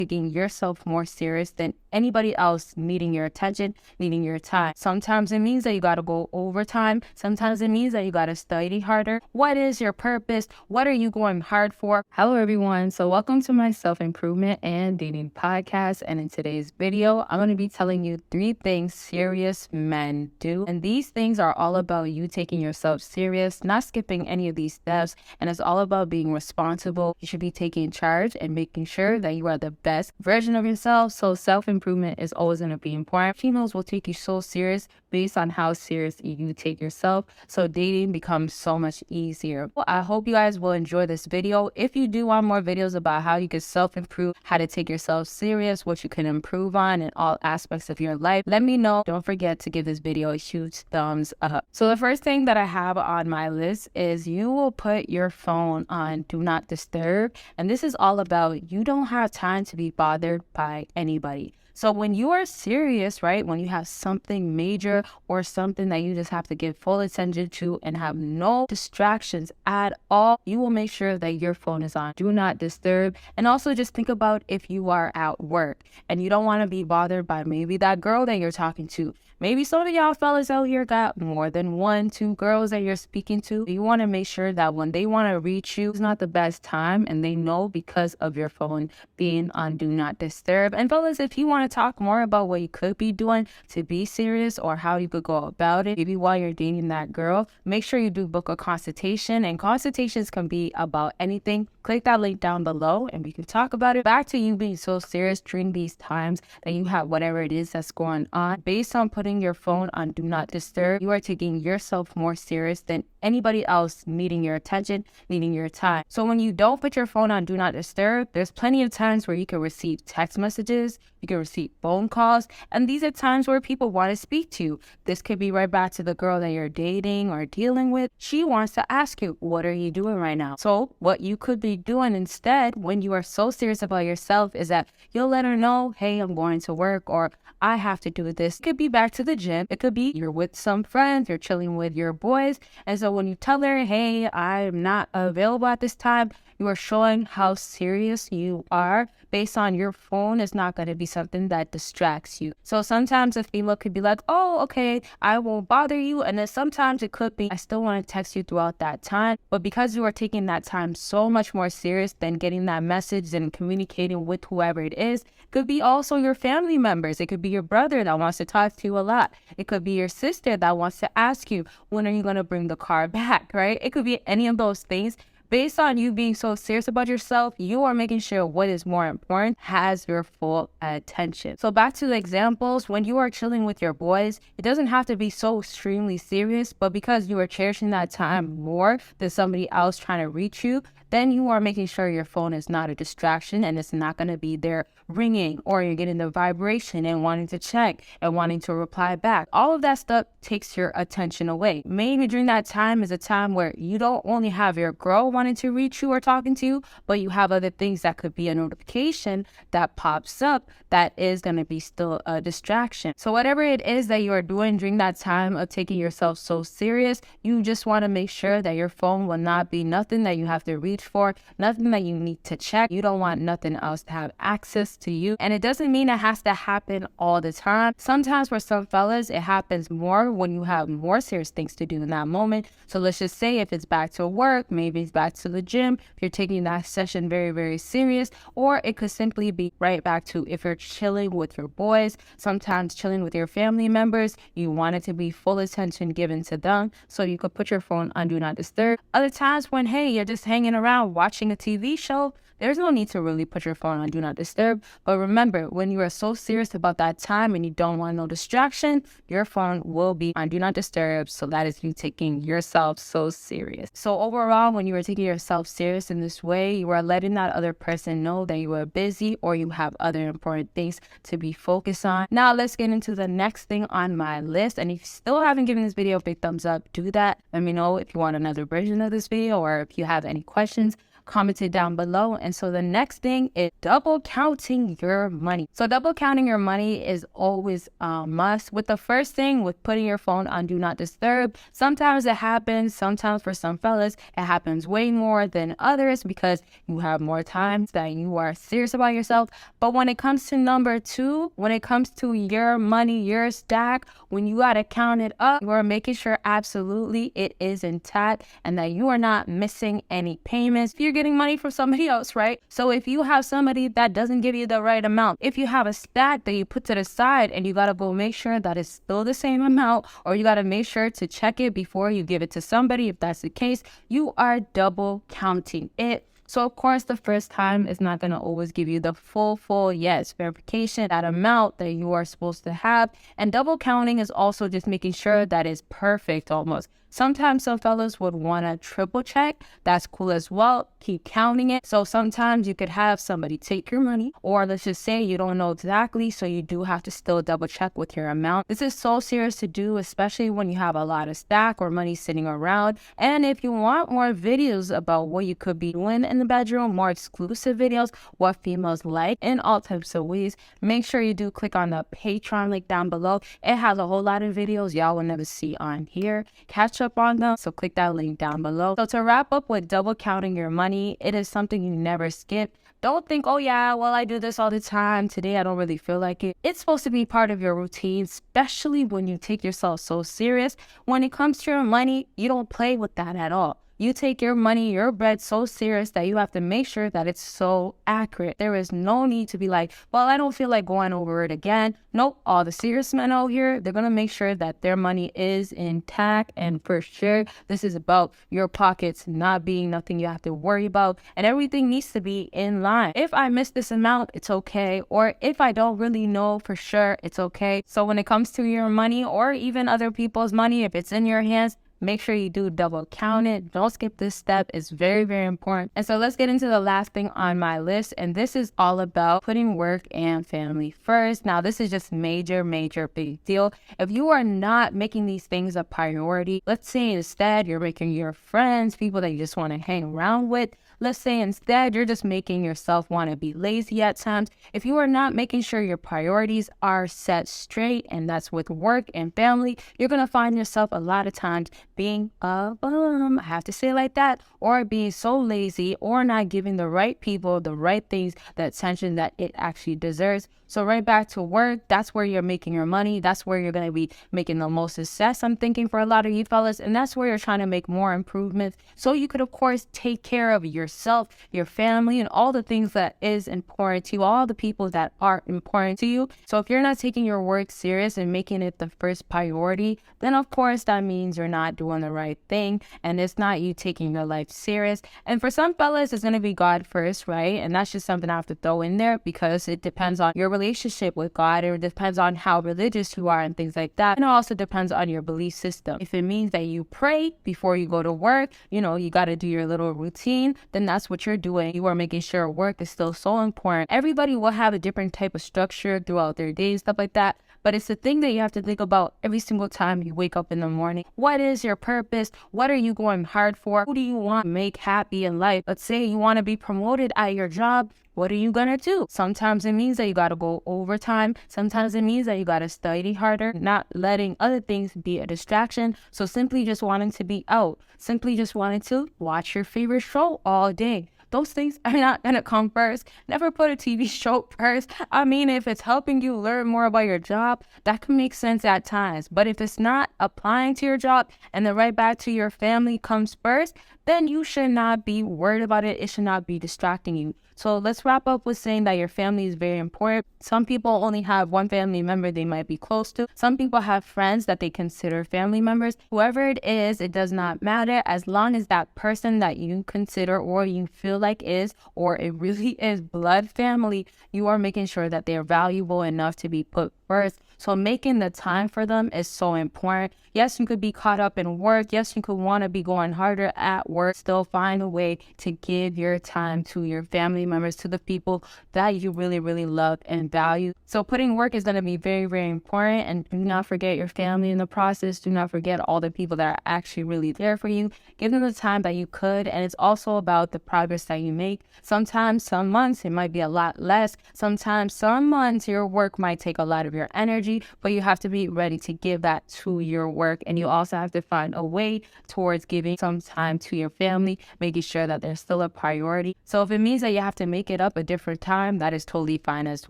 taking yourself more serious than anybody else needing your attention, needing your time. Sometimes it means that you got to go overtime. Sometimes it means that you got to study harder. What is your purpose? What are you going hard for? Hello, everyone. So welcome to my self-improvement and dating podcast. And in today's video, I'm going to be telling you 3 things serious men do. And these things are all about you taking yourself serious, not skipping any of these steps. And it's all about being responsible. You should be taking charge and making sure that you are the best version of yourself. So self-improvement is always going to be important. Females will take you so serious based on how serious you take yourself. So dating becomes so much easier. Well, I hope you guys will enjoy this video. If you do want more videos about how you can self-improve, how to take yourself serious, what you can improve on in all aspects of your life, let me know. Don't forget to give this video a huge thumbs up. So the first thing that I have on my list is you will put your phone on do not disturb. And this is all about you don't have time to be bothered by anybody. So when you are serious, right, when you have something major or something that you just have to give full attention to and have no distractions at all, you will make sure that your phone is on do not disturb. And also just think about if you are at work and you don't want to be bothered by maybe that girl that you're talking to. Maybe some of y'all fellas out here got more than 1, 2 girls that you're speaking to. You want to make sure that when they want to reach you, it's not the best time, and they know because of your phone being on do not disturb. And fellas, if you want to talk more about what you could be doing to be serious or how you could go about it, maybe while you're dating that girl, make sure you do book a consultation. And consultations can be about anything. Click that link down below and we can talk about it. Back to you being so serious during these times that you have whatever it is that's going on. Based on putting your phone on do not disturb, you are taking yourself more serious than anybody else needing your attention, needing your time. So when you don't put your phone on do not disturb, there's plenty of times where you can receive text messages, you can receive phone calls, and these are times where people want to speak to you. This could be right back to the girl that you're dating or dealing with. She wants to ask you, what are you doing right now? So what you could be doing instead when you are so serious about yourself is that you'll let her know, hey, I'm going to work, or I have to do this. It could be back to the gym. It could be you're with some friends, you're chilling with your boys. And so when you tell her, hey, I'm not available at this time, you are showing how serious you are. Based on your phone is not going to be something that distracts you. So sometimes a female could be like, oh, okay, I won't bother you. And then sometimes it could be, I still want to text you throughout that time. But because you are taking that time so much more serious than getting that message and communicating with whoever it is, it could be also your family members. It could be your brother that wants to talk to you a lot. It could be your sister that wants to ask you, when are you going to bring the car back, right? It could be any of those things. Based on you being so serious about yourself, you are making sure what is more important has your full attention. So back to the examples, when you are chilling with your boys, it doesn't have to be so extremely serious, but because you are cherishing that time more than somebody else trying to reach you, then you are making sure your phone is not a distraction and it's not going to be there ringing, or you're getting the vibration and wanting to check and wanting to reply back. All of that stuff takes your attention away. Maybe during that time is a time where you don't only have your girl wanting to reach you or talking to you, but you have other things that could be a notification that pops up that is going to be still a distraction. So whatever it is that you are doing during that time of taking yourself so serious, you just want to make sure that your phone will not be nothing that you have to reach for, nothing that you need to check. You don't want nothing else to have access to you. And it doesn't mean it has to happen all the time. Sometimes for some fellas, it happens more when you have more serious things to do in that moment. So let's just say if it's back to work, maybe it's back to the gym, if you're taking that session very, very serious, or it could simply be right back to if you're chilling with your boys, sometimes chilling with your family members, you want it to be full attention given to them. So you could put your phone on do not disturb. Other times when, hey, you're just hanging around watching a TV show, there's no need to really put your phone on do not disturb. But remember, when you are so serious about that time and you don't want no distraction, your phone will be on do not disturb. So that is you taking yourself so serious. So overall, when you are taking yourself serious in this way, you are letting that other person know that you are busy or you have other important things to be focused on. Now let's get into the next thing on my list. And if you still haven't given this video a big thumbs up, do that. Let me know if you want another version of this video or if you have any questions. comment it down below. And so the next thing is double counting your money. So double counting your money is always a must. With the first thing, with putting your phone on do not disturb, sometimes it happens. Sometimes for some fellas, it happens way more than others because you have more time that you are serious about yourself. But when it comes to number two, when it comes to your money, your stack, when you got to count it up, you are making sure absolutely it is intact and that you are not missing any payments. If you're getting money from somebody else, right? So if you have somebody that doesn't give you the right amount, if you have a stack that you put to the side and you got to go make sure that it's still the same amount, or you got to make sure to check it before you give it to somebody, if that's the case, you are double counting it. So of course, the first time is not going to always give you the full yes verification, that amount that you are supposed to have. And double counting is also just making sure that it's perfect almost. Sometimes some fellas would want to triple check. That's cool as well. Keep counting it. So sometimes you could have somebody take your money, or let's just say you don't know exactly, so you do have to still double check with your amount. This is so serious to do, especially when you have a lot of stack or money sitting around. And if you want more videos about what you could be doing in the bedroom, more exclusive videos, what females like in all types of ways, make sure you do click on the Patreon link down below. It has a whole lot of videos y'all will never see on here. Catch up on them, so click that link down below. So to wrap up with double counting your money, it is something you never skip. Don't think, oh yeah, well, I do this all the time. Today, I don't really feel like it. It's supposed to be part of your routine, especially when you take yourself so serious. When it comes to your money, you don't play with that at all. You take your money, your bread so serious that you have to make sure that it's so accurate. There is no need to be like, well, I don't feel like going over it again. Nope, all the serious men out here, they're going to make sure that their money is intact. And for sure, this is about your pockets not being nothing you have to worry about. And everything needs to be in line. If I miss this amount, it's okay. Or if I don't really know for sure, it's okay. So when it comes to your money or even other people's money, if it's in your hands, make sure you do double count it. Don't skip this step. It's very, very important. And so let's get into the last thing on my list. And this is all about putting work and family first. Now, this is just major big deal. If you are not making these things a priority, let's say instead you're making your friends, people that you just want to hang around with. Let's say instead you're just making yourself want to be lazy at times. If you are not making sure your priorities are set straight, and that's with work and family, you're going to find yourself a lot of times being a bum, I have to say it like that, or being so lazy or not giving the right people the right things, the attention that it actually deserves. So right back to work, that's where you're making your money. That's where you're going to be making the most success, I'm thinking, for a lot of you fellas. And that's where you're trying to make more improvements. So you could, of course, take care of yourself, your family, and all the things that is important to you, all the people that are important to you. So if you're not taking your work serious and making it the first priority, then of course that means you're not doing the right thing. And it's not you taking your life serious. And for some fellas, it's going to be God first, right? And that's just something I have to throw in there because it depends on your relationship with God. It depends on how religious you are and things like that. And it also depends on your belief system. If it means that you pray before you go to work, you got to do your little routine, then that's what you're doing. You are making sure work is still so important. Everybody will have a different type of structure throughout their days, stuff like that. But it's the thing that you have to think about every single time you wake up in the morning. What is your purpose? What are you going hard for? Who do you want to make happy in life? Let's say you want to be promoted at your job. What are you going to do? Sometimes it means that you got to go overtime. Sometimes it means that you got to study harder, not letting other things be a distraction. So simply just wanting to be out, simply just wanting to watch your favorite show all day. Those things are not going to come first. Never put a TV show first. I mean, if it's helping you learn more about your job, that can make sense at times. But if it's not applying to your job and then right back to your family comes first, then you should not be worried about it. It should not be distracting you. So let's wrap up with saying that your family is very important. Some people only have one family member they might be close to. Some people have friends that they consider family members. Whoever it is, it does not matter, as long as that person that you consider or you feel like is, or it really is blood family, you are making sure that they're valuable enough to be put first. So making the time for them is so important. Yes, you could be caught up in work. Yes, you could want to be going harder at work. Still find a way to give your time to your family members, to the people that you really, really love and value. So putting work is going to be very, very important. And do not forget your family in the process. Do not forget all the people that are actually really there for you. Give them the time that you could. And it's also about the progress that you make. Sometimes, some months, it might be a lot less. Sometimes, some months, your work might take a lot of your energy, but you have to be ready to give that to your work. And you also have to find a way towards giving some time to your family, making sure that they're still a priority. So if it means that you have to make it up a different time, that is totally fine as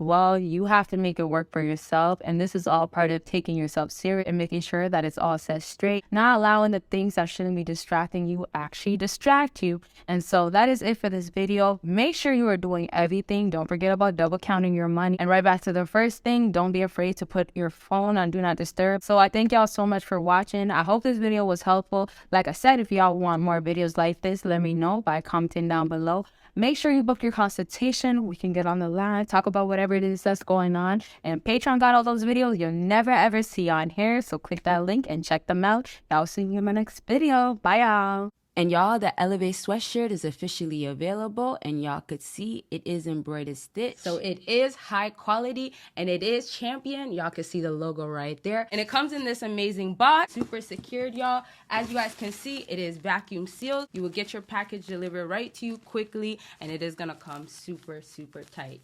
well. You have to make it work for yourself. And this is all part of taking yourself serious and making sure that it's all set straight, not allowing the things that shouldn't be distracting you actually distract you. And so that is it for this video. Make sure you are doing everything. Don't forget about double counting your money. And right back to the first thing, don't be afraid to put your phone on do not disturb. So I thank y'all so much for watching. I hope this video was helpful. Like I said, if y'all want more videos like this, let me know by commenting down below. Make sure you book your consultation. We can get on the line, talk about whatever it is that's going on. And Patreon got all those videos you'll never ever see on here. So click that link and check them out. Y'all see you in my next video. Bye, y'all. And y'all, the Elevate sweatshirt is officially available, and y'all could see it is embroidered stitch. So it is high quality and it is champion. Y'all can see the logo right there. And it comes in this amazing box, super secured, y'all. As you guys can see, it is vacuum sealed. You will get your package delivered right to you quickly, and it is gonna come super, super tight.